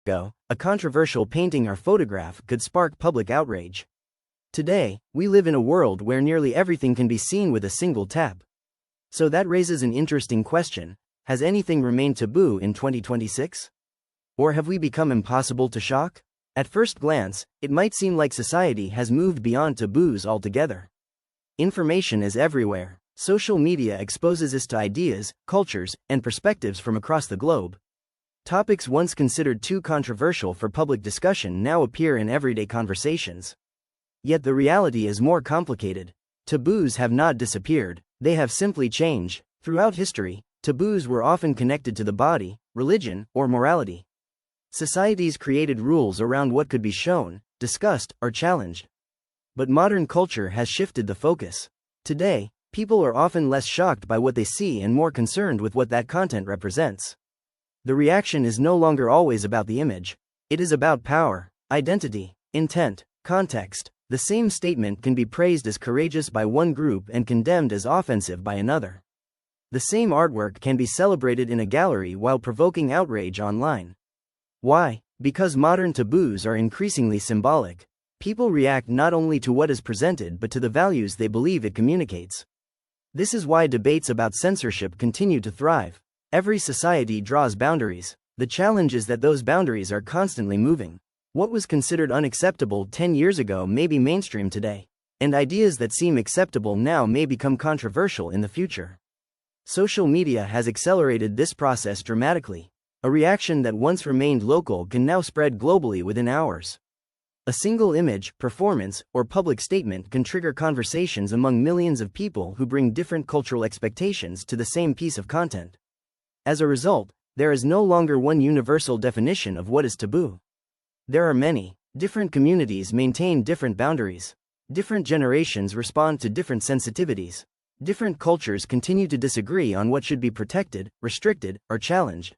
ago, a controversial painting or photograph could spark public outrage. Today, we live in a world where nearly everything can be seen with a single tap. So that raises an interesting question: has anything remained taboo in 2026? Or have we become impossible to shock? At first glance, it might seem like society has moved beyond taboos altogether. Information is everywhere. Social media exposes us to ideas, cultures, and perspectives from across the globe. Topics once considered too controversial for public discussion now appear in everyday conversations. Yet the reality is more complicated. Taboos have not disappeared, they have simply changed. Throughout history, taboos were often connected to the body, religion, or morality. Societies created rules around what could be shown, discussed, or challenged. But modern culture has shifted the focus. Today, people are often less shocked by what they see and more concerned with what that content represents. The reaction is no longer always about the image. It is about power, identity, intent, context. The same statement can be praised as courageous by one group and condemned as offensive by another. The same artwork can be celebrated in a gallery while provoking outrage online. Why? Because modern taboos are increasingly symbolic. People react not only to what is presented but to the values they believe it communicates. This is why debates about censorship continue to thrive. Every society draws boundaries. The challenge is that those boundaries are constantly moving. What was considered unacceptable 10 years ago may be mainstream today, and ideas that seem acceptable now may become controversial in the future. Social media has accelerated this process dramatically. A reaction that once remained local can now spread globally within hours. A single image, performance, or public statement can trigger conversations among millions of people who bring different cultural expectations to the same piece of content. As a result, there is no longer one universal definition of what is taboo. There are many. Different communities maintain different boundaries. Different generations respond to different sensitivities. Different cultures continue to disagree on what should be protected, restricted, or challenged.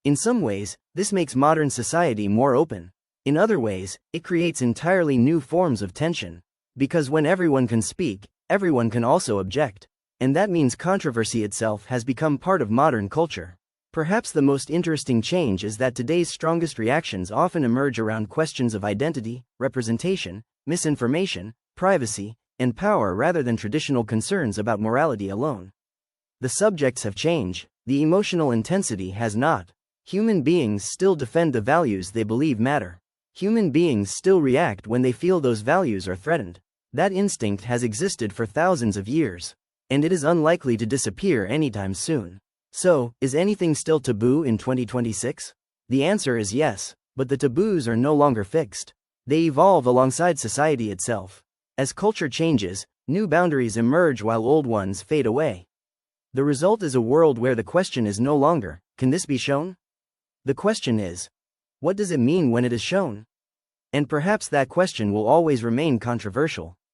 In some ways, this makes modern society more open. In other ways, it creates entirely new forms of tension. Because when everyone can speak, everyone can also object. And that means controversy itself has become part of modern culture. Perhaps the most interesting change is that today's strongest reactions often emerge around questions of identity, representation, misinformation, privacy, and power rather than traditional concerns about morality alone. The subjects have changed, the emotional intensity has not. Human beings still defend the values they believe matter. Human beings still react when they feel those values are threatened. That instinct has existed for thousands of years, and it is unlikely to disappear anytime soon. So, is anything still taboo in 2026? The answer is yes, but the taboos are no longer fixed. They evolve alongside society itself. As culture changes, new boundaries emerge while old ones fade away. The result is a world where the question is no longer, can this be shown? The question is, what does it mean when it is shown? And perhaps that question will always remain controversial.